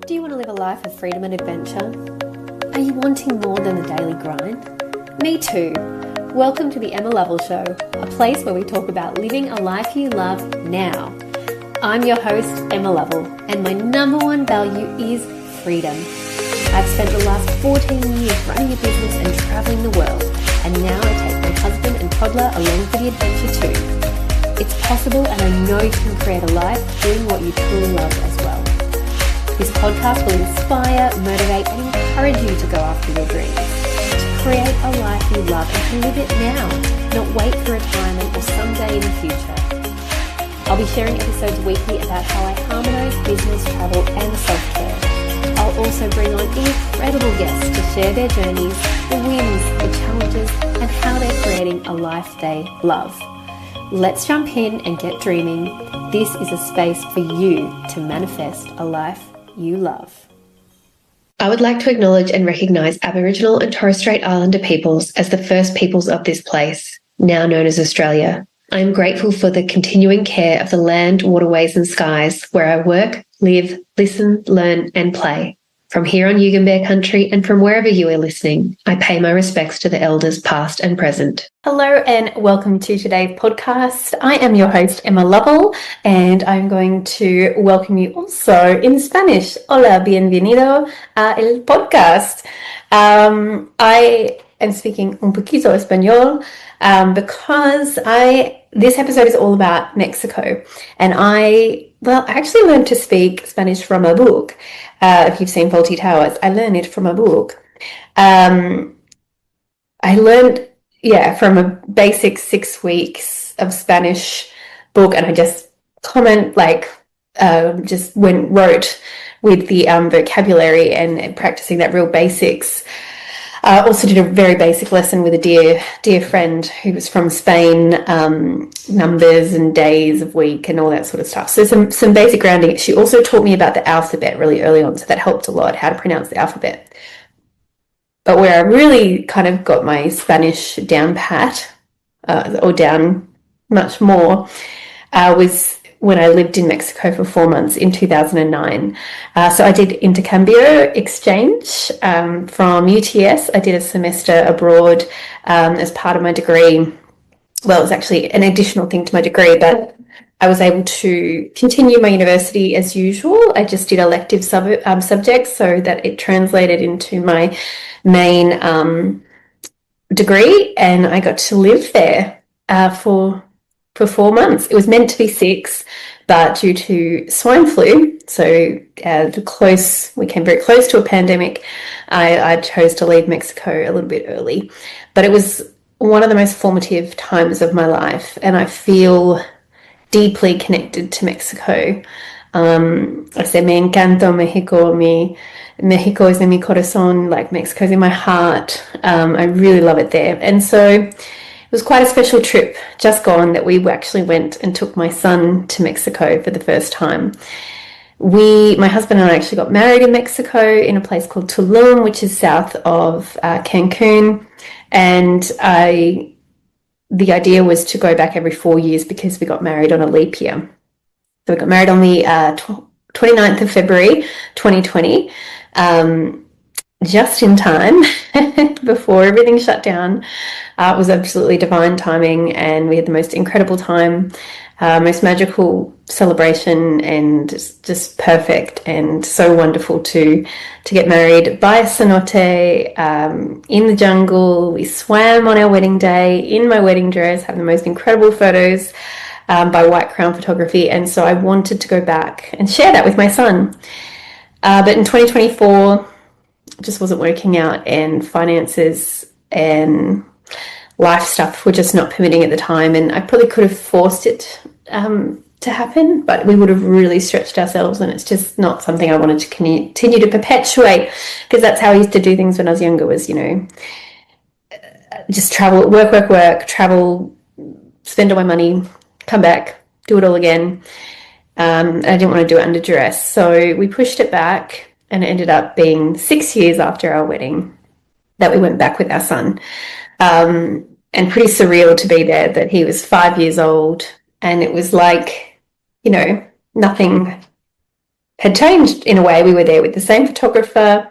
Do you want to live a life of freedom and adventure? Are you wanting more than the daily grind? Me too. Welcome to the EMMA LOVELL Show, a place where we talk about living a life you love now. I'm your host, Emma Lovell, and my number one value is freedom. I've spent the last 14 years running a business and traveling the world, and now I take my husband and toddler along for the adventure too. It's possible, and I know you can create a life doing what you truly love as well. This podcast will inspire, motivate, and encourage you to go after your dreams, to create a life you love and to live it now, not wait for retirement or someday in the future. I'll be sharing episodes weekly about how I harmonise business, travel, and self-care. I'll also bring on incredible guests to share their journeys, the wins, the challenges, and how they're creating a life they love. Let's jump in and get dreaming. This is a space for you to manifest a life you love. I would like to acknowledge and recognise Aboriginal and Torres Strait Islander peoples as the first peoples of this place, now known as Australia. I am grateful for the continuing care of the land, waterways and skies where I work, live, listen, learn and play. From here on Yugambeh country and from wherever you are listening, I pay my respects to the elders past and present. Hello and welcome to today's podcast. I am your host, Emma Lovell, and I'm going to welcome you also in Spanish. Hola, bienvenido a el podcast. I am speaking un poquito español because this episode is all about Mexico, and I actually learned to speak Spanish from a book. If you've seen Faulty Towers, I learned it from a book. I learned, from a basic 6 weeks of Spanish book, and I just wrote with the vocabulary and practicing that real basics. I also did a very basic lesson with a dear friend who was from Spain, numbers and days of week and all that sort of stuff. So some basic grounding. She also taught me about the alphabet really early on, so that helped a lot, how to pronounce the alphabet. But where I really kind of got my Spanish down pat, or down much more, was when I lived in Mexico for 4 months in 2009. So I did intercambio exchange from UTS. I did a semester abroad as part of my degree. Well, it was actually an additional thing to my degree, but I was able to continue my university as usual. I just did elective subjects so that it translated into my main degree, and I got to live there for 4 months. It was meant to be 6, but due to swine flu, so we came very close to a pandemic, I chose to leave Mexico a little bit early. But it was one of the most formative times of my life, and I feel deeply connected to Mexico. I say, me encanta Mexico, Mexico es en mi corazón, like Mexico's in my heart. I really love it there. And so it was quite a special trip just gone that we actually went and took my son to Mexico for the first time. My husband and I actually got married in Mexico in a place called Tulum, which is south of Cancun. And the idea was to go back every 4 years because we got married on a leap year. So we got married on the 29th of February, 2020. Just in time before everything shut down. It was absolutely divine timing, and we had the most incredible time, most magical celebration, and just perfect and so wonderful to get married by a cenote in the jungle. We swam on our wedding day in my wedding dress, have the most incredible photos by White Crown Photography, and so I wanted to go back and share that with my son. But in 2024, just wasn't working out, and finances and life stuff were just not permitting at the time, and I probably could have forced it to happen, but we would have really stretched ourselves, and it's just not something I wanted to continue to perpetuate, because that's how I used to do things when I was younger, was, just travel, work, travel, spend all my money, come back, do it all again. I didn't want to do it under duress, so we pushed it back. And it ended up being 6 years after our wedding that we went back with our son. And pretty surreal to be there, that he was 5 years old. And it was like, nothing had changed in a way. We were there with the same photographer.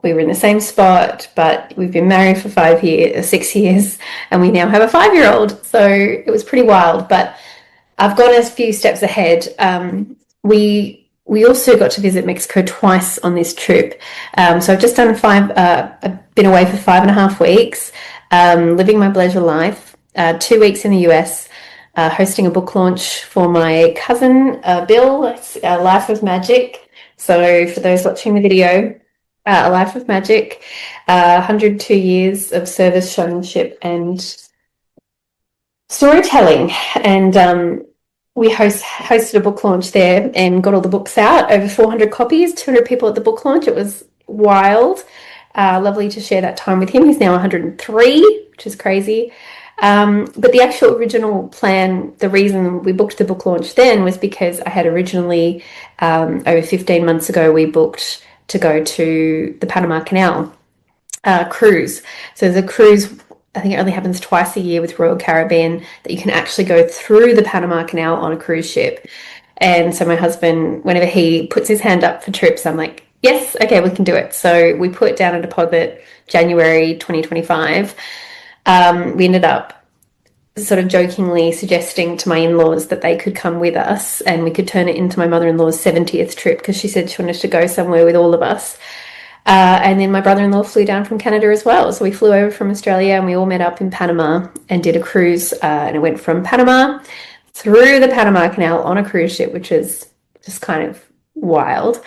We were in the same spot, but we've been married for 5 years, 6 years, and we now have a 5-year-old. So it was pretty wild, but I've gone a few steps ahead. We also got to visit Mexico twice on this trip. So I've just done I've been away for 5.5 weeks, living my Bleisure Life, 2 weeks in the US, hosting a book launch for my cousin, Bill. It's Life of Magic. So for those watching the video, A Life of Magic, 102 years of service, showmanship, and storytelling. And we hosted a book launch there and got all the books out, over 400 copies, 200 people at the book launch. It was wild. Lovely to share that time with him. He's now 103, which is crazy. But the actual original plan, the reason we booked the book launch then was because I had originally, over 15 months ago, we booked to go to the Panama Canal cruise. So there's a cruise, I think it only happens twice a year with Royal Caribbean, that you can actually go through the Panama Canal on a cruise ship. And so my husband, whenever he puts his hand up for trips, I'm like, yes, okay, we can do it. So we put down a deposit January 2025. We ended up sort of jokingly suggesting to my in-laws that they could come with us and we could turn it into my mother-in-law's 70th trip, because she said she wanted to go somewhere with all of us. And then my brother-in-law flew down from Canada as well. So we flew over from Australia and we all met up in Panama and did a cruise. And it went from Panama through the Panama Canal on a cruise ship, which is just kind of wild.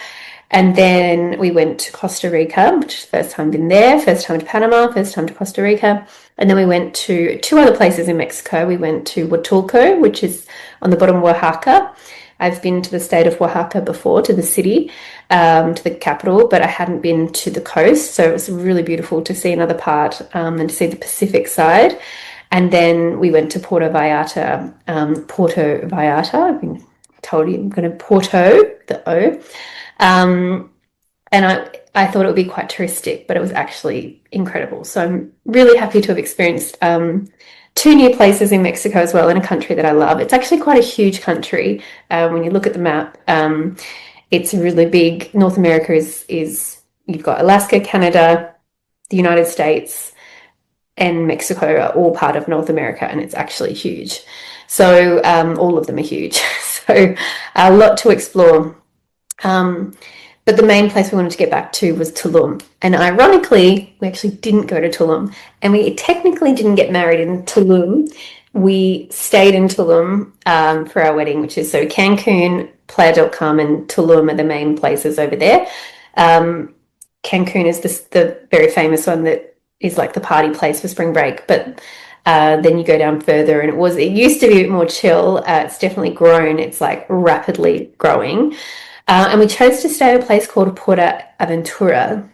And then we went to Costa Rica, which is the first time I've been there, first time to Panama, first time to Costa Rica. And then we went to 2 other places in Mexico. We went to Huatulco, which is on the bottom of Oaxaca. I've been to the state of Oaxaca before, to the city, to the capital, but I hadn't been to the coast. So it was really beautiful to see another part and to see the Pacific side. And then we went to Puerto Vallarta. I've been told you I'm going to Porto, the O. And I thought it would be quite touristic, but it was actually incredible. So I'm really happy to have experienced 2 new places in Mexico as well, in a country that I love. It's actually quite a huge country. When you look at the map, it's really big. North America is you've got Alaska, Canada, the United States, and Mexico are all part of North America, and it's actually huge. So all of them are huge. So a lot to explore. But the main place we wanted to get back to was Tulum. And ironically, we actually didn't go to Tulum. And we technically didn't get married in Tulum. We stayed in Tulum for our wedding, which is so Cancun, Playa del Carmen, Tulum are the main places over there. Cancun is the very famous one that is like the party place for spring break. But then you go down further and it used to be a bit more chill. It's definitely grown. It's like rapidly growing. And we chose to stay at a place called Puerto Aventuras,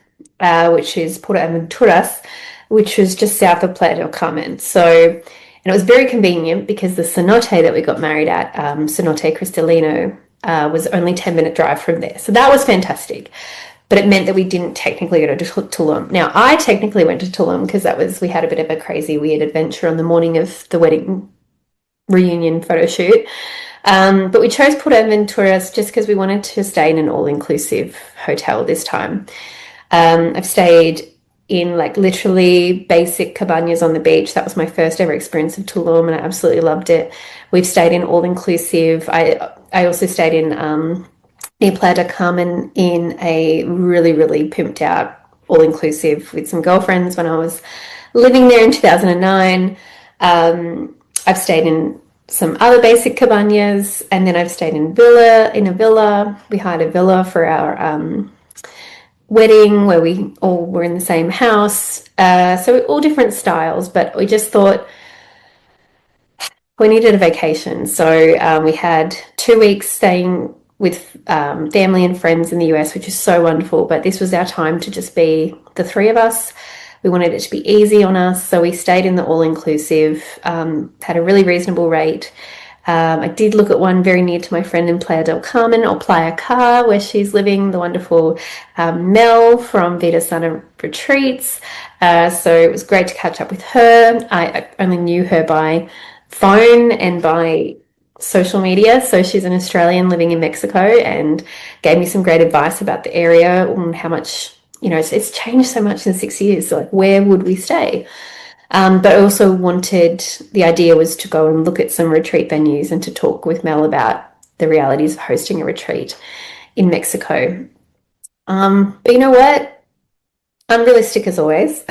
which was just south of Playa del Carmen. So, and it was very convenient because the cenote that we got married at, Cenote Cristalino, was only 10-minute drive from there. So that was fantastic. But it meant that we didn't technically go to Tulum. Now, I technically went to Tulum because we had a bit of a crazy, weird adventure on the morning of the wedding reunion photo shoot. But we chose Puerto Aventuras just because we wanted to stay in an all-inclusive hotel this time. I've stayed in like literally basic cabanas on the beach. That was my first ever experience of Tulum and I absolutely loved it. We've stayed in all-inclusive. I also stayed in near Playa del Carmen in a really, really pimped out all-inclusive with some girlfriends when I was living there in 2009. I've stayed in some other basic cabanas, and then I've stayed in a villa. We hired a villa for our wedding where we all were in the same house. So all different styles, but we just thought we needed a vacation. So we had 2 weeks staying with family and friends in the US, which is so wonderful. But this was our time to just be the 3 of us. We wanted it to be easy on us, so we stayed in the all-inclusive, had a really reasonable rate. I did look at one very near to my friend in Playa del Carmen, or Playa Car, where she's living, the wonderful Mel from Vida Sana Retreats. So it was great to catch up with her. I only knew her by phone and by social media. So she's an Australian living in Mexico and gave me some great advice about the area and how much, it's changed so much in 6 years. So like, where would we stay? But I also the idea was to go and look at some retreat venues and to talk with Mel about the realities of hosting a retreat in Mexico. But you know what? Unrealistic as always.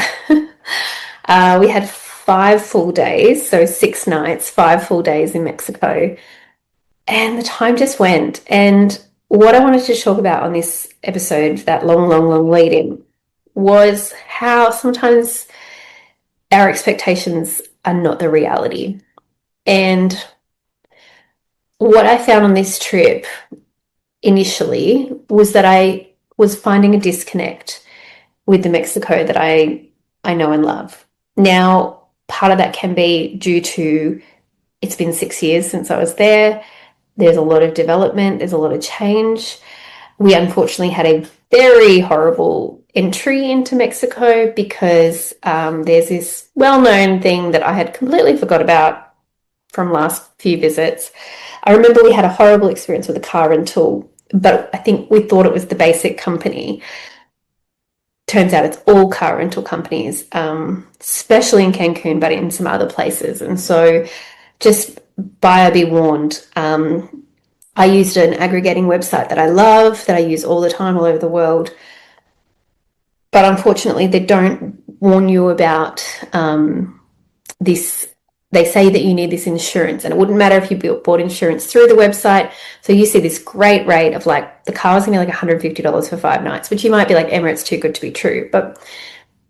We had 5 full days, so 6 nights, 5 full days in Mexico. And the time just went. And what I wanted to talk about on this episode, that long, long, long lead in, was how sometimes our expectations are not the reality. And what I found on this trip initially was that I was finding a disconnect with the Mexico that I know and love. Now, part of that can be due to it's been 6 years since I was there. There's a lot of development, there's a lot of change. We unfortunately had a very horrible entry into Mexico because there's this well-known thing that I had completely forgot about from last few visits. I remember we had a horrible experience with a car rental, but I think we thought it was the basic company. Turns out it's all car rental companies, especially in Cancun, but in some other places. And so just buyer be warned. I used an aggregating website that I love, that I use all the time all over the world. But unfortunately, they don't warn you about this. They say that you need this insurance, and it wouldn't matter if you bought insurance through the website. So you see this great rate of like the car is going to be like $150 for 5 nights, which you might be like, Emma, it's too good to be true. But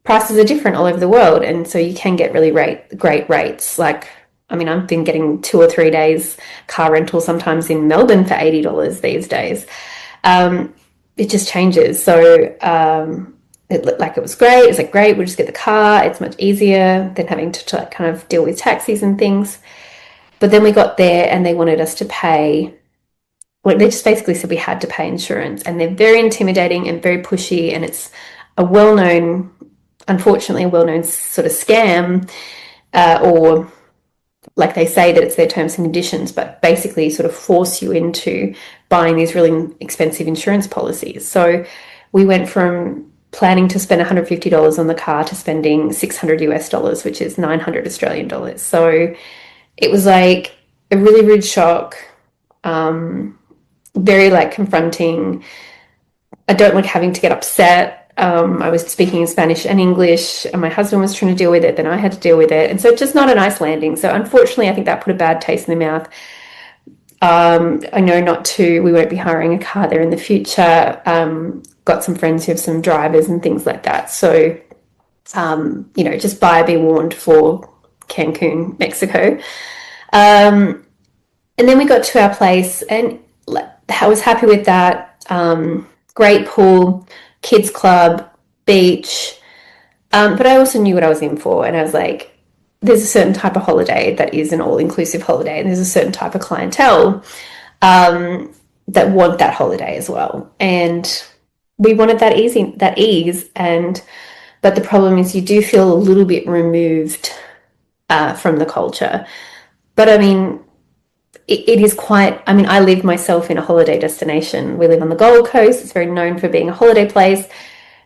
prices are different all over the world, and so you can get really great rates. Like, I mean, I've been getting 2 or 3 days car rental sometimes in Melbourne for $80 these days. It just changes. So it looked like it was great. It's like, great, we'll just get the car. It's much easier than having to like kind of deal with taxis and things. But then we got there and they wanted us to pay. Well, they just basically said we had to pay insurance, and they're very intimidating and very pushy, and it's unfortunately, a well-known sort of scam, or like they say that it's their terms and conditions, but basically sort of force you into buying these really expensive insurance policies. So we went from planning to spend $150 on the car to spending $600 US, which is 900 Australian dollars. So it was like a really rude shock, very like confronting. I don't like having to get upset. I was speaking in Spanish and English, and my husband was trying to deal with it, then I had to deal with it. And so just not a nice landing. So unfortunately, I think that put a bad taste in the mouth. I know we won't be hiring a car there in the future. Got some friends who have some drivers and things like that. So, just buyer be warned for Cancun, Mexico. And then we got to our place and I was happy with that. Great pool, kids club, beach. But I also knew what I was in for. And I was like, there's a certain type of holiday that is an all-inclusive holiday, and there's a certain type of clientele that want that holiday as well. And we wanted that ease. But the problem is you do feel a little bit removed from the culture. But I mean, it is quite, I mean, I live myself in a holiday destination. We live on the Gold Coast. It's very known for being a holiday place.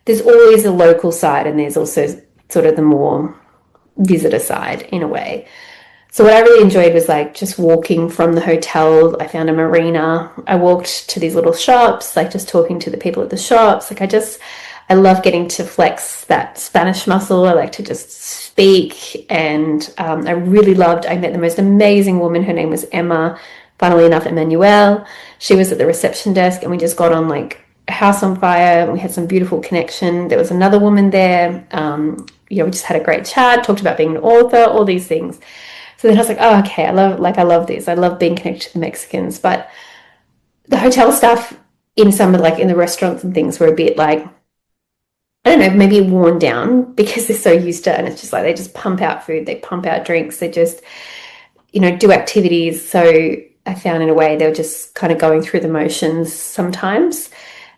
There's always a local side, and there's also sort of the more visitor side in a way. So what I really enjoyed was like just walking from the hotel. I found a marina. I walked to these little shops, like just talking to the people at the shops. Like I love getting to flex that Spanish muscle. I like to just speak. And I met the most amazing woman. Her name was Emma, funnily enough, Emmanuel. She was at the reception desk, and we just got on like a house on fire. We had some beautiful connection. There was another woman there. We just had a great chat, talked about being an author, all these things. So then I was like, oh, okay, I love this. I love being connected to the Mexicans. But the hotel staff in some of in the restaurants and things were a bit like, I don't know, maybe worn down because they're so used to it. And it's just like they just pump out food, they pump out drinks, they just, do activities. So I found in a way they were just kind of going through the motions sometimes.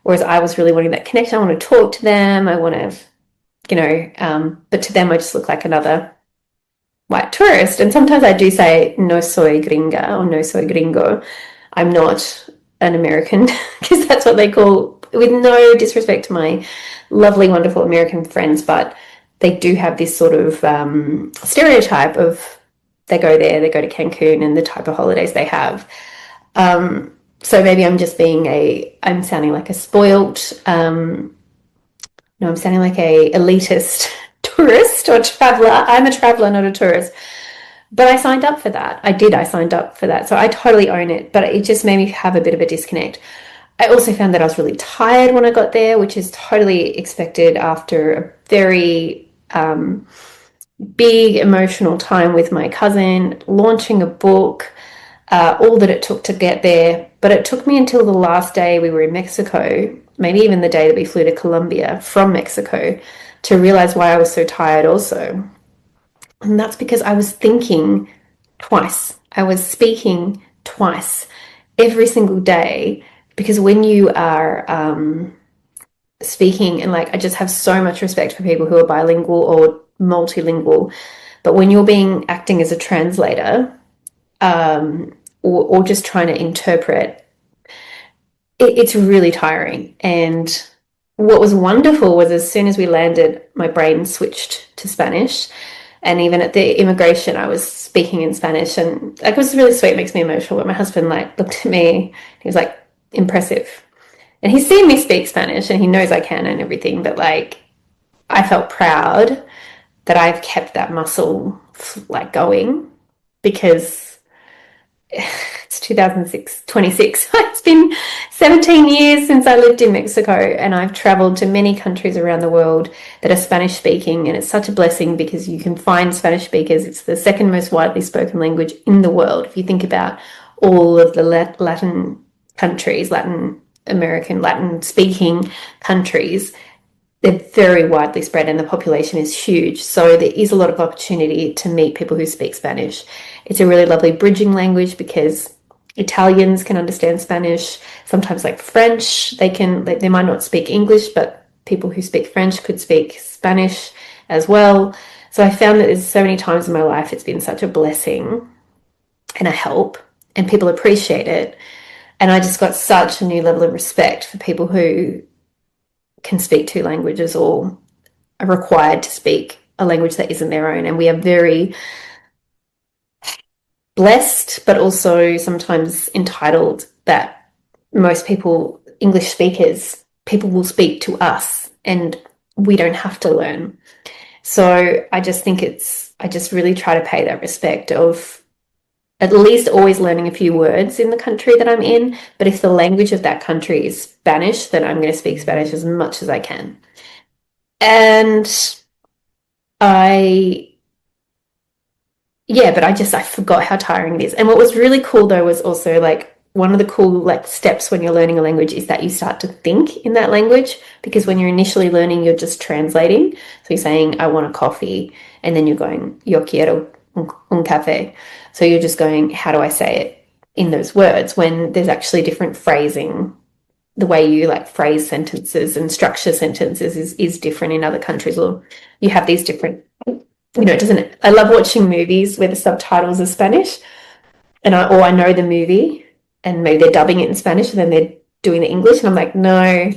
Whereas I was really wanting that connection. I want to talk to them. I want to, but to them I just look like another white tourist. And sometimes I do say no soy gringa or no soy gringo. I'm not an American because that's what they call, with no disrespect to my lovely, wonderful American friends, but they do have this sort of stereotype of they go there, they go to Cancun and the type of holidays they have. So maybe I'm just I'm sounding like a spoilt, no, I'm sounding like a elitist tourist or traveler. I'm a traveler, not a tourist. But I signed up for that. I signed up for that. So I totally own it, but it just made me have a bit of a disconnect. I also found that I was really tired when I got there, which is totally expected after a very big emotional time with my cousin, launching a book, all that it took to get there. But it took me until the last day we were in Mexico, maybe even the day that we flew to Colombia from Mexico, to realize why I was so tired also. And that's because I was thinking twice. I was speaking twice every single day, because when you are speaking, and like, I just have so much respect for people who are bilingual or multilingual, but when you're acting as a translator, or just trying to interpret, it's really tiring. And what was wonderful was, as soon as we landed, my brain switched to Spanish. And even at the immigration, I was speaking in Spanish, and like, it was really sweet. It makes me emotional. But my husband like looked at me, he was like, impressive. And he's seen me speak Spanish and he knows I can and everything. But like, I felt proud that I've kept that muscle like going, because it's 2006, 26. It's been 17 years since I lived in Mexico, and I've traveled to many countries around the world that are Spanish speaking. And it's such a blessing because you can find Spanish speakers. It's the second most widely spoken language in the world. If you think about all of the Latin countries, Latin American, Latin speaking countries, they're very widely spread and the population is huge. So there is a lot of opportunity to meet people who speak Spanish. It's a really lovely bridging language because Italians can understand Spanish. Sometimes like French, they might not speak English, but people who speak French could speak Spanish as well. So I found that there's so many times in my life it's been such a blessing and a help, and people appreciate it. And I just got such a new level of respect for people who can speak two languages or are required to speak a language that isn't their own. And we are very blessed, but also sometimes entitled, that most people, English speakers, people will speak to us and we don't have to learn. So I just think I just really try to pay that respect of at least always learning a few words in the country that I'm in. But if the language of that country is Spanish, then I'm going to speak Spanish as much as I can. And I forgot how tiring it is. And what was really cool though was also like, one of the cool like steps when you're learning a language is that you start to think in that language, because when you're initially learning, you're just translating. So you're saying, I want a coffee, and then you're going, yo quiero un café. So you're just going, how do I say it in those words, when there's actually different phrasing. The way you like phrase sentences and structure sentences is different in other countries, or you have these different, it doesn't, I love watching movies where the subtitles are Spanish, and I know the movie and maybe they're dubbing it in Spanish and then they're doing the English, and I'm like, no,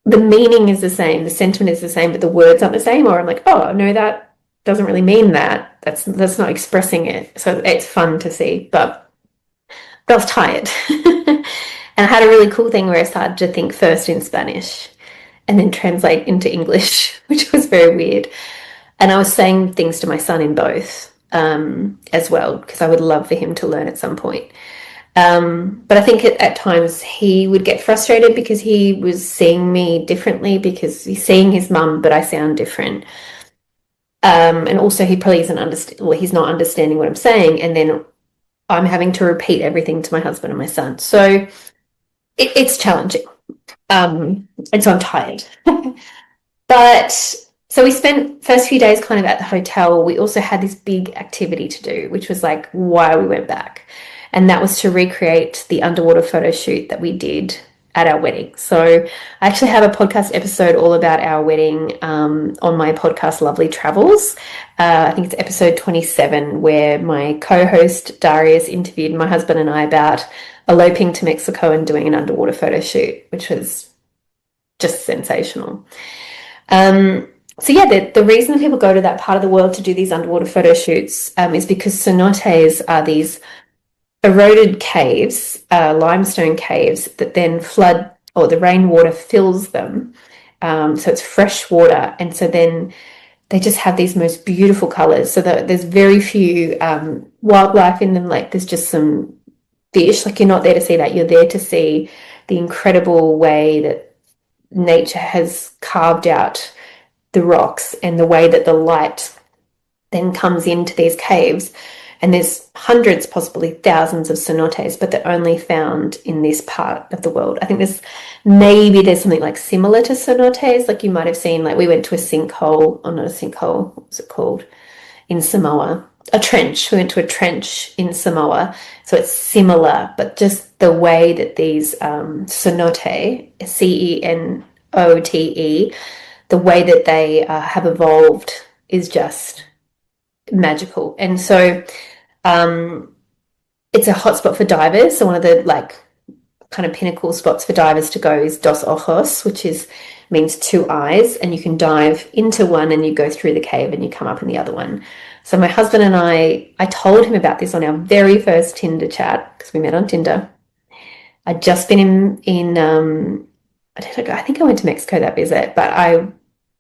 the meaning is the same, the sentiment is the same, but the words aren't the same. Or I'm like, oh no, that doesn't really mean that. That's not expressing it. So it's fun to see, but I was tired. And I had a really cool thing where I started to think first in Spanish and then translate into English, which was very weird. And I was saying things to my son in both as well, because I would love for him to learn at some point. But I think at times he would get frustrated because he was seeing me differently, because he's seeing his mum, but I sound different. And also he probably he's not understanding what I'm saying. And then I'm having to repeat everything to my husband and my son. So it's challenging. And so I'm tired. But so we spent first few days kind of at the hotel. We also had this big activity to do, which was like why we went back. And that was to recreate the underwater photo shoot that we did at our wedding. So I actually have a podcast episode all about our wedding on my podcast, Lovely Travels. I think it's episode 27, where my co-host Darius interviewed my husband and I about eloping to Mexico and doing an underwater photo shoot, which was just sensational. So yeah, the reason people go to that part of the world to do these underwater photo shoots is because cenotes are these eroded caves, limestone caves that then flood, or the rainwater fills them. So it's fresh water. And so then they just have these most beautiful colors. So there's very few wildlife in them. Like there's just some fish. Like you're not there to see that. You're there to see the incredible way that nature has carved out the rocks and the way that the light then comes into these caves. And there's hundreds, possibly thousands of cenotes, but they're only found in this part of the world. I think there's something like similar to cenotes, like you might have seen, like we went to a sinkhole, or not a sinkhole, what was it called, in Samoa, a trench. We went to a trench in Samoa. So it's similar, but just the way that these cenote, cenote, the way that they have evolved is just magical. And so it's a hotspot for divers. So one of the kind of pinnacle spots for divers to go is Dos Ojos, which means two eyes, and you can dive into one and you go through the cave and you come up in the other one. So my husband and I told him about this on our very first Tinder chat, because we met on Tinder. I'd just been I think I went to Mexico that visit, but I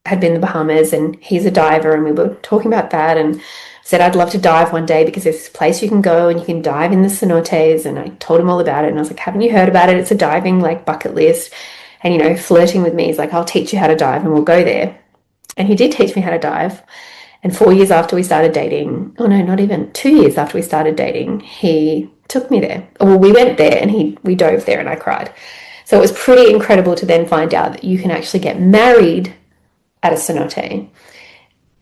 had been in the Bahamas, and he's a diver, and we were talking about that, and said I'd love to dive one day because there's this place you can go and you can dive in the cenotes. And I told him all about it, and I was like, haven't you heard about it? It's a diving bucket list. And flirting with me, he's like, I'll teach you how to dive and we'll go there. And he did teach me how to dive. And 4 years after we started dating, oh no, not even 2 years after we started dating, he took me there. Well, we went there and we dove there, and I cried. So it was pretty incredible to then find out that you can actually get married at a cenote.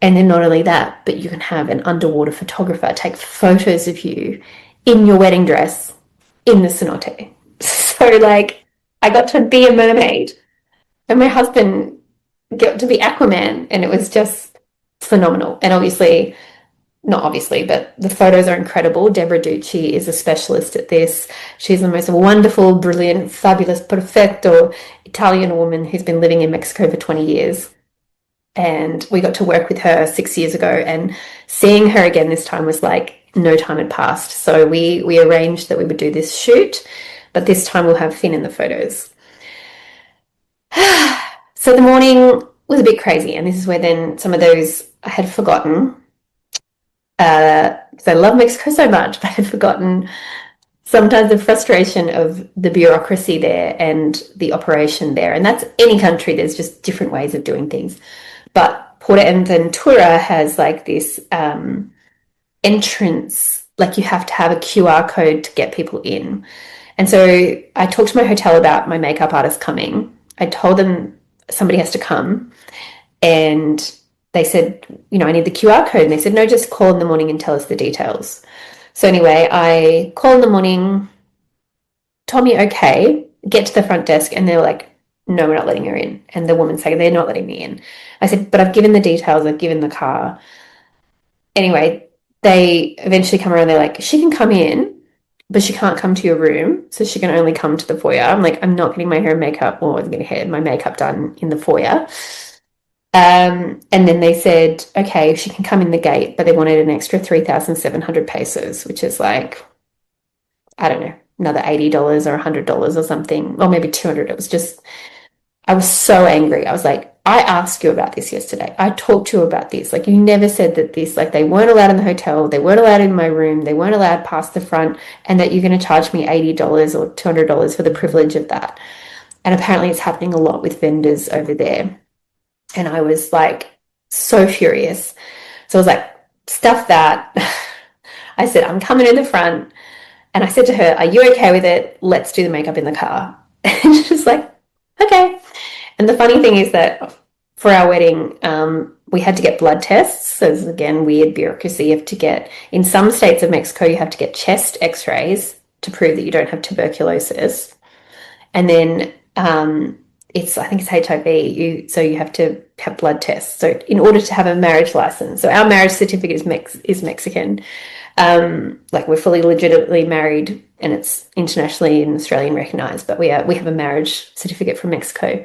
And then not only that, but you can have an underwater photographer take photos of you in your wedding dress in the cenote. So I got to be a mermaid, and my husband got to be Aquaman, and it was just phenomenal. And but the photos are incredible. Deborah Ducci is a specialist at this. She's the most wonderful, brilliant, fabulous, perfecto Italian woman who's been living in Mexico for 20 years. And we got to work with her 6 years ago, and seeing her again this time was like no time had passed. So we arranged that we would do this shoot, but this time we'll have Finn in the photos. So the morning was a bit crazy, and this is where then some of those I had forgotten, because I love Mexico so much, but I had forgotten sometimes the frustration of the bureaucracy there and the operation there. And that's any country, there's just different ways of doing things. But Portaventura has this entrance, you have to have a QR code to get people in. And so I talked to my hotel about my makeup artist coming. I told them somebody has to come, and they said, I need the QR code. And they said, no, just call in the morning and tell us the details. So anyway, I call in the morning, told me, okay, get to the front desk. And they're like, no, we're not letting her in. And the woman's saying, they're not letting me in. I said, but I've given the details, I've given the car. Anyway, they eventually come around, they're like, she can come in, but she can't come to your room. So she can only come to the foyer. I'm like, I'm not getting my hair and makeup, or I'm getting my makeup done in the foyer. And then they said, okay, she can come in the gate, but they wanted an extra 3,700 pesos, which is I don't know, another $80 or $100 or something, or maybe 200. It was just, I was so angry. I was like, I asked you about this yesterday. I talked to you about this. You never said that this, they weren't allowed in the hotel. They weren't allowed in my room. They weren't allowed past the front, and that you're going to charge me $80 or $200 for the privilege of that. And apparently it's happening a lot with vendors over there. And I was so furious. So I was like, stuff that. I said, I'm coming in the front. And I said to her, are you okay with it? Let's do the makeup in the car. And she's like, okay. And the funny thing is that for our wedding, we had to get blood tests. So this is, again, weird bureaucracy. You have to get, in some states of Mexico, you have to get chest x-rays to prove that you don't have tuberculosis. And then I think it's HIV. So you have to have blood tests. So in order to have a marriage license, so our marriage certificate is Mexican. Like we're fully legitimately married, and it's internationally and Australian recognized. But we have a marriage certificate from Mexico.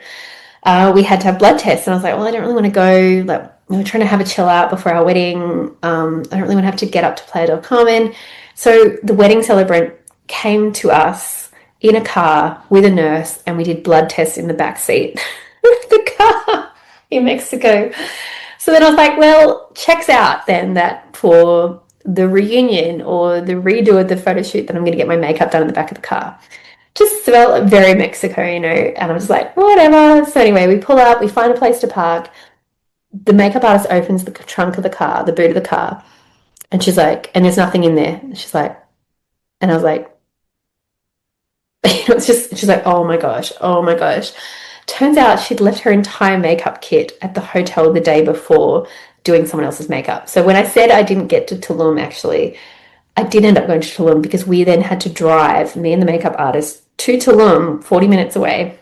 We had to have blood tests, and I was like, well, I don't really want to go. Like, we're trying to have a chill out before our wedding. I don't really want to have to get up to Playa del Carmen. So the wedding celebrant came to us in a car with a nurse, and we did blood tests in the back seat of the car in Mexico. So then I was like, well, checks out then that for the reunion or the redo of the photo shoot that I'm going to get my makeup done in the back of the car. Just felt very Mexico, and I was like, whatever. So anyway, we pull up, we find a place to park. The makeup artist opens the trunk of the car, the boot of the car, and she's like, and there's nothing in there. She's like, and I was like, it's just, she's like, oh my gosh, oh my gosh. Turns out she'd left her entire makeup kit at the hotel the day before doing someone else's makeup. So when I said I didn't get to Tulum, actually, I did end up going to Tulum because we then had to drive, me and the makeup artist, to Tulum, 40 minutes away,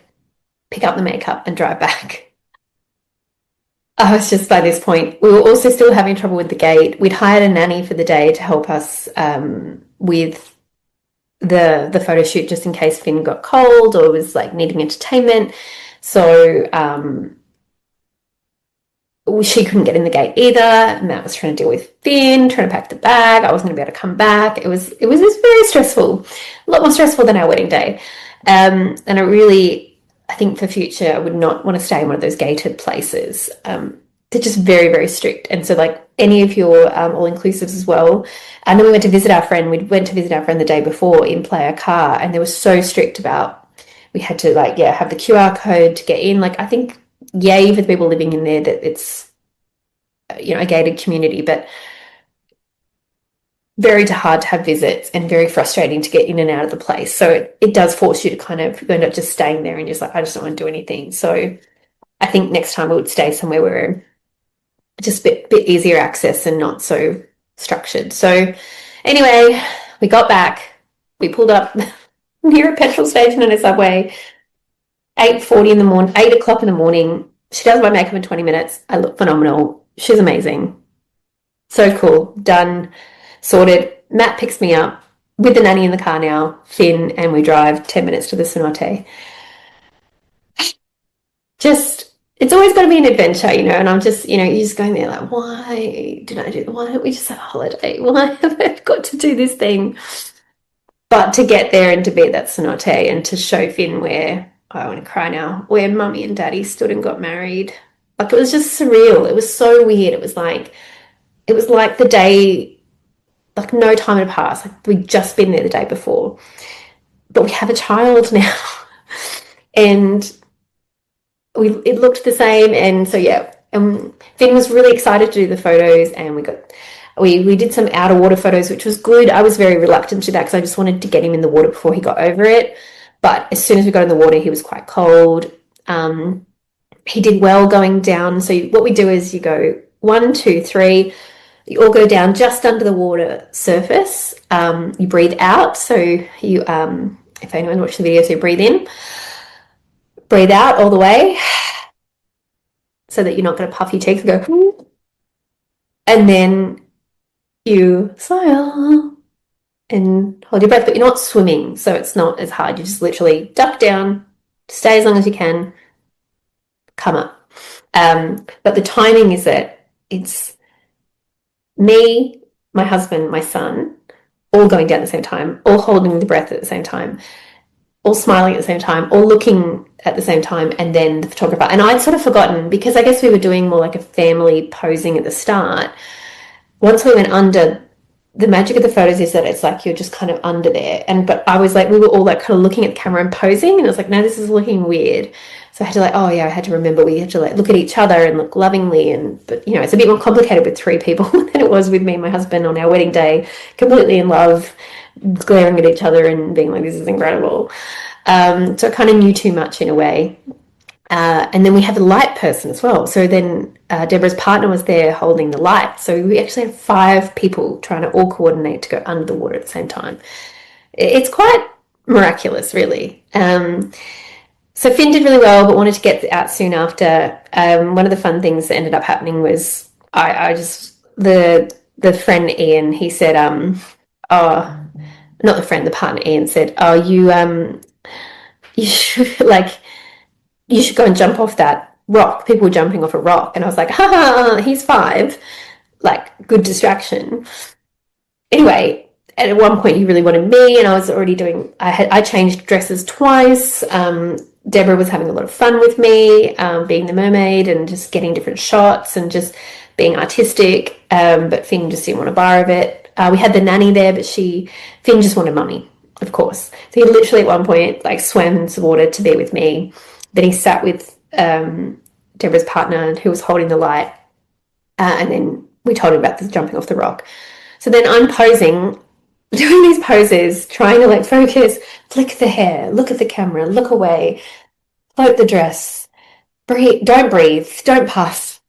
pick up the makeup and drive back. I was just, by this point, we were also still having trouble with the gate. We'd hired a nanny for the day to help us with the photo shoot, just in case Finn got cold or was like needing entertainment. So she couldn't get in the gate either. Matt was trying to deal with Finn, trying to pack the bag. I wasn't going to be able to come back. It was just very stressful, a lot more stressful than our wedding day. And I think for future, I would not want to stay in one of those gated places. They're just very, very strict. And so like any of your all-inclusives as well. And then we went to visit our friend. We went to visit our friend the day before in Playa Car, and they were so strict about, we had to have the QR code to get in. Like, I think, yay for the people living in there that it's, a gated community, but very hard to have visits and very frustrating to get in and out of the place. So it does force you to kind of end up just staying there and just like, I just don't want to do anything. So I think next time we would stay somewhere where just a bit easier access and not so structured. So anyway, we got back, we pulled up near a petrol station and a subway, 8:40 in the morning, 8 o'clock in the morning. She does my makeup in 20 minutes. I look phenomenal. She's amazing. So cool. Done. Sorted. Matt picks me up with the nanny in the car now, Finn, and we drive 10 minutes to the cenote. Just, it's always got to be an adventure, and I'm just, you're just going there like, why don't we just have a holiday? Why have I got to do this thing? But to get there and to be at that cenote and to show Finn where, I want to cry now, where mummy and daddy stood and got married. Like, it was just surreal. It was so weird. It was like the day, like no time had passed. Like, we'd just been there the day before. But we have a child now. And it looked the same. And so, yeah, Finn was really excited to do the photos, and we did some out of water photos, which was good. I was very reluctant to do that because I just wanted to get him in the water before he got over it. But as soon as we got in the water, he was quite cold. He did well going down. So what we do is you go 1, 2, 3. You all go down just under the water surface. You breathe out. So you, if anyone watched the video, so you breathe in, breathe out all the way, so that you're not going to puff your cheeks and go, and then you smile and hold your breath, but you're not swimming, so it's not as hard. You just literally duck down, stay as long as you can, come up. But the timing is that it's me, my husband, my son, all going down at the same time, all holding the breath at the same time, all smiling at the same time, all looking at the same time, and then the photographer. And I'd sort of forgotten, because I guess we were doing more like a family posing at the start. Once we went under, the magic of the photos is that it's like you're just kind of under there. But I was like, we were all like kind of looking at the camera and posing, and I was like, no, this is looking weird. So I had to I had to remember we had to look at each other and look lovingly. But it's a bit more complicated with 3 people than it was with me and my husband on our wedding day, completely in love, glaring at each other and being like, this is incredible. So I kind of knew too much in a way. And then we had the light person as well. So then Deborah's partner was there holding the light. So we actually had 5 people trying to all coordinate to go under the water at the same time. It's quite miraculous, really. So Finn did really well, but wanted to get out soon after. One of the fun things that ended up happening was I just the friend Ian, he said, oh, not the friend, the partner Ian said, oh, you should you should go and jump off that rock. People were jumping off a rock, and I was like, ha ha, he's 5, like good distraction. Anyway, at one point he really wanted me, and I was already doing. I changed dresses twice. Deborah was having a lot of fun with me, being the mermaid and just getting different shots and just being artistic. But Finn just didn't want a bar of it. We had the nanny there, but Finn just wanted mummy, of course. So he literally at one point like swam into the water to be with me. Then he sat with Deborah's partner who was holding the light, and then we told him about the jumping off the rock. So then I'm posing, doing these poses, trying to like focus, flick the hair, look at the camera, look away, float the dress, breathe, don't puff.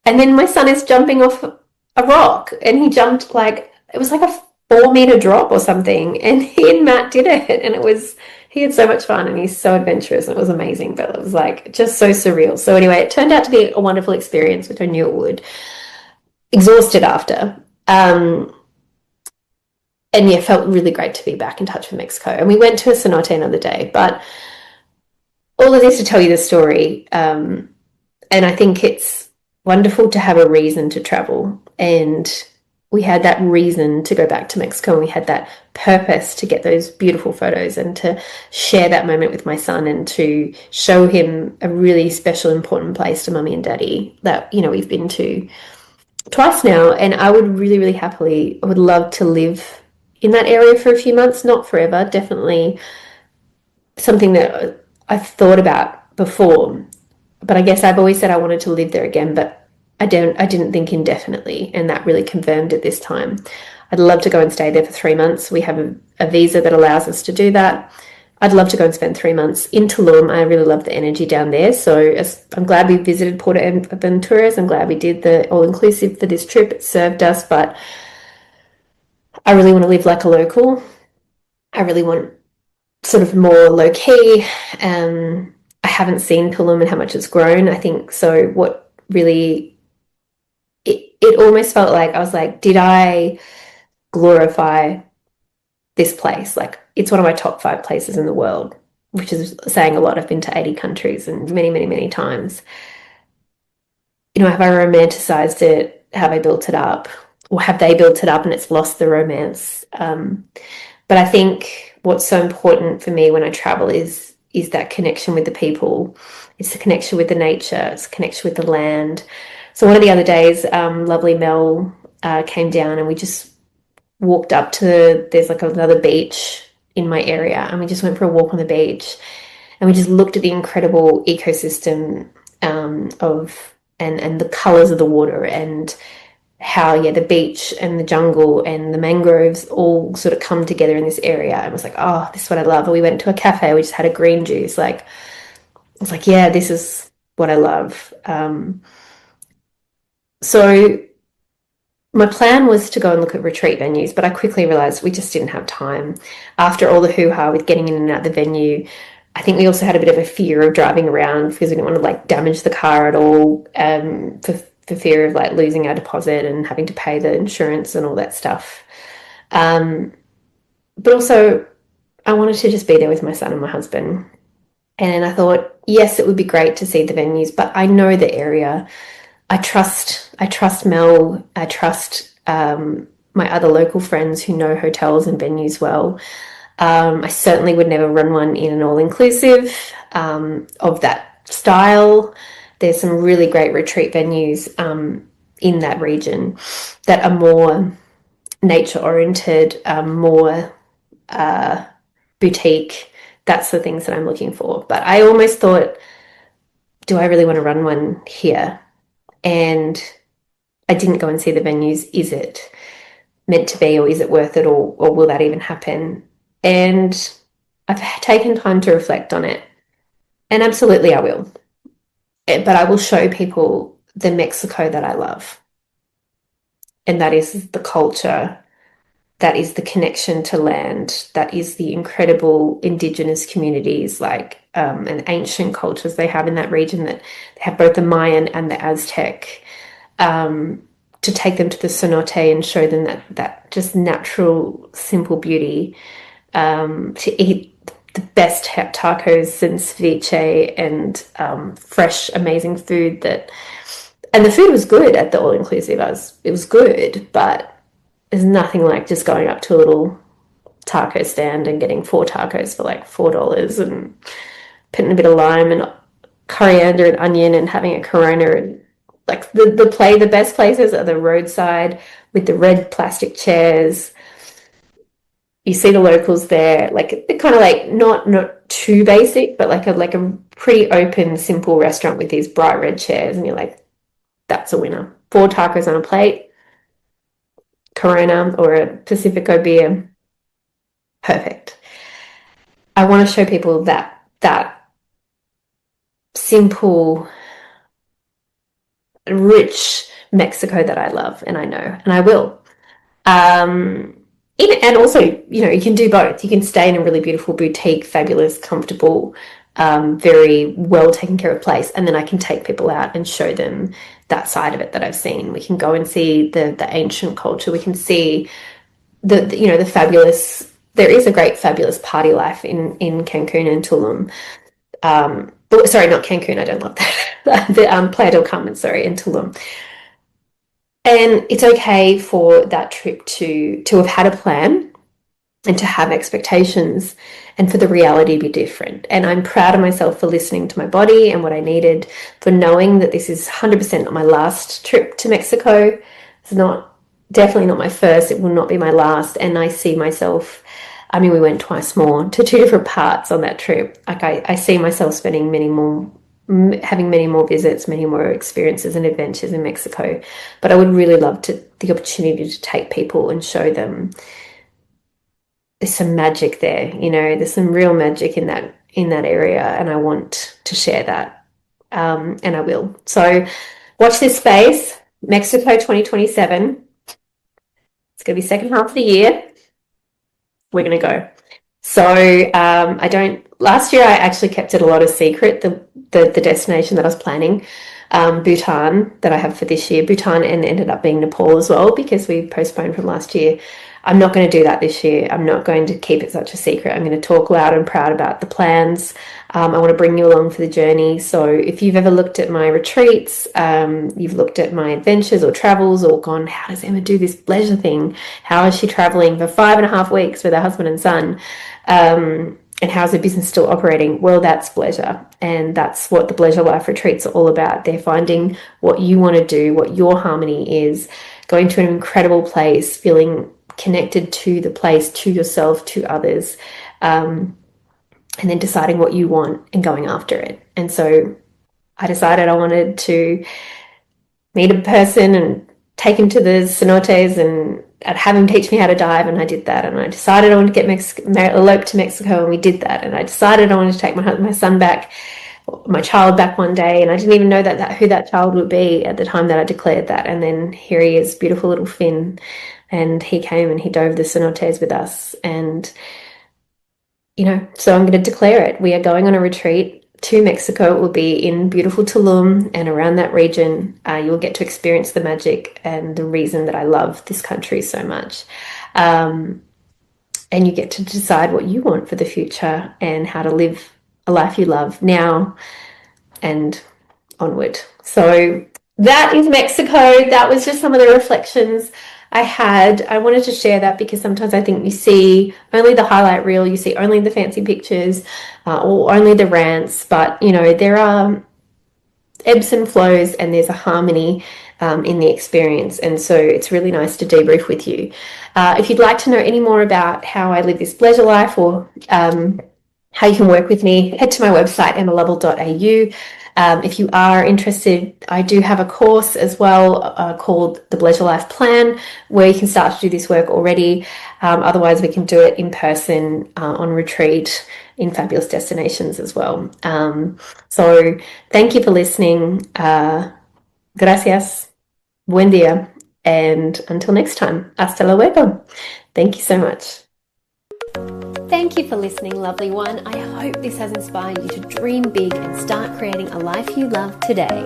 And then my son is jumping off a rock, and he jumped like, it was like a 4-meter drop or something. And he and Matt did it, and he had so much fun, and he's so adventurous, and it was amazing, but it was like just so surreal. So anyway, it turned out to be a wonderful experience, which I knew it would. Exhausted after. And yeah, felt really great to be back in touch with Mexico. And we went to a cenote another day. But all of this to tell you the story. And I think it's wonderful to have a reason to travel. And we had that reason to go back to Mexico. And we had that purpose to get those beautiful photos and to share that moment with my son and to show him a really special, important place to mummy and daddy that, you know, we've been to twice now. And I would really, really happily, I would love to live in that area for a few months, not forever, definitely something that I've thought about before. But I guess I've always said I wanted to live there again, but I didn't think indefinitely, and that really confirmed it this time. I'd love to go and stay there for 3 months. We have a visa that allows us to do that. I'd love to go and spend 3 months in Tulum. I really love the energy down there. So I'm glad we visited Venturas. I'm glad we did the all-inclusive for this trip. It served us, but I really want to live like a local. I really want sort of more low key. I haven't seen Tulum and how much it's grown. I think so. What really, it almost felt like I was like, did I glorify this place? Like, it's one of my top 5 places in the world, which is saying a lot. I've been to 80 countries and many, many, many times. You know, have I romanticized it? Have I built it up? Or have they built it up and it's lost the romance? But I think what's so important for me when I travel is that connection with the people. It's the connection with the nature. It's the connection with the land. So one of the other days, lovely Mel came down and we just walked up to, there's like another beach in my area, and we just went for a walk on the beach, and we just looked at the incredible ecosystem of and the colors of the water, and how the beach and the jungle and the mangroves all sort of come together in this area. And I was like, oh, this is what I love. And we went to a cafe, we just had a green juice. Like, I was like, yeah, this is what I love. So my plan was to go and look at retreat venues, but I quickly realized we just didn't have time. After all the hoo-ha with getting in and out the venue, I think we also had a bit of a fear of driving around because we didn't want to like damage the car at all, for fear of like losing our deposit and having to pay the insurance and all that stuff. But also I wanted to just be there with my son and my husband. And I thought, yes, it would be great to see the venues, but I know the area. I trust Mel. I trust my other local friends who know hotels and venues well. I certainly would never run one in an all-inclusive of that style. There's some really great retreat venues in that region that are more nature-oriented, more boutique. That's the things that I'm looking for. But I almost thought, do I really want to run one here? And I didn't go and see the venues. Is it meant to be, or is it worth it, or will that even happen? And I've taken time to reflect on it. And absolutely I will. But I will show people the Mexico that I love. And that is the culture, that is the connection to land, that is the incredible indigenous communities and ancient cultures they have in that region, that they have both the Mayan and the Aztec, to take them to the cenote and show them that just natural, simple beauty, to eat the best tacos and ceviche and fresh, amazing food and the food was good at the all-inclusive. It was good, but there's nothing like just going up to a little taco stand and getting 4 tacos for like $4 and putting a bit of lime and coriander and onion and having a Corona. And like the best places are the roadside with the red plastic chairs. You see the locals there, like they're kind of like not too basic, but like a pretty open, simple restaurant with these bright red chairs, and you're like, that's a winner. 4 tacos on a plate, Corona or a Pacifico beer, perfect. I want to show people that simple, rich Mexico that I love, and I know, and I will. And also, you can do both. You can stay in a really beautiful boutique, fabulous, comfortable, very well taken care of place, and then I can take people out and show them that side of it that I've seen. We can go and see the ancient culture. We can see the fabulous. There is a great, fabulous party life in Cancun and Tulum. Sorry, not Cancun. I don't love that. The Playa del Carmen, sorry, in Tulum. And it's okay for that trip to have had a plan and to have expectations and for the reality to be different. And I'm proud of myself for listening to my body and what I needed, for knowing that this is 100% not my last trip to Mexico. It's definitely not my first. It will not be my last. And I see myself, we went twice more to 2 different parts on that trip. Like I see myself spending having many more visits, many more experiences and adventures in Mexico. But I would really love the opportunity to take people and show them there's some magic there. There's some real magic in that area, and I want to share that, and I will. So watch this space, Mexico 2027. It's going to be second half of the year. We're going to go. So last year I actually kept it a lot of secret, the destination that I was planning, Bhutan, that I have for this year, Bhutan, and ended up being Nepal as well, because we postponed from last year. I'm not going to do that this year. I'm not going to keep it such a secret. I'm going to talk loud and proud about the plans. I want to bring you along for the journey. So if you've ever looked at my retreats, you've looked at my adventures or travels, or gone, how does Emma do this Bleisure thing? How is she traveling for 5.5 weeks with her husband and son? And how's the business still operating? Well, that's Bleisure. And that's what the Bleisure Life retreats are all about. They're finding what you want to do, what your harmony is, going to an incredible place, feeling connected to the place, to yourself, to others, and then deciding what you want and going after it. And so I decided I wanted to meet a person and take him to the cenotes and have him teach me how to dive, and I did that. And I decided I wanted to get elope to Mexico, and we did that. And I decided I wanted to take my son back, my child back one day, and I didn't even know who that child would be at the time that I declared that. And then here he is, beautiful little Finn, and he came and he dove the cenotes with us. And so I'm going to declare it. We are going on a retreat to Mexico. It will be in beautiful Tulum and around that region. You'll get to experience the magic and the reason that I love this country so much. And you get to decide what you want for the future and how to live a life you love now and onward. So that is Mexico. That was just some of the reflections I had. I wanted to share that because sometimes I think you see only the highlight reel, you see only the fancy pictures, or only the rants, but there are ebbs and flows, and there's a harmony in the experience. And so it's really nice to debrief with you. If you'd like to know any more about how I live this Bleisure life, or how you can work with me, head to my website, emmalovell.au. If you are interested, I do have a course as well called the Bleisure Life Plan, where you can start to do this work already. Otherwise, we can do it in person on retreat in fabulous destinations as well. So thank you for listening. Gracias. Buen día. And until next time, hasta luego. Thank you so much. Thank you for listening, lovely one. I hope this has inspired you to dream big and start creating a life you love today.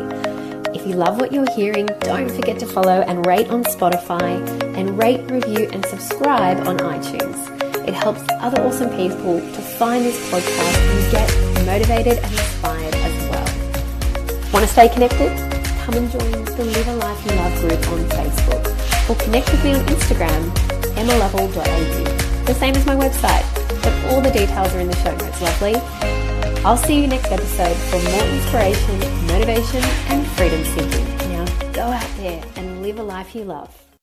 If you love what you're hearing, don't forget to follow and rate on Spotify, and rate, review, and subscribe on iTunes. It helps other awesome people to find this podcast and get motivated and inspired as well. Want to stay connected? Come and join the Live a Life You Love group on Facebook, or connect with me on Instagram, emmalovell.au. The same as my website, but all the details are in the show notes, lovely. I'll see you next episode for more inspiration, motivation, and freedom seeking. Now go out there and live a life you love.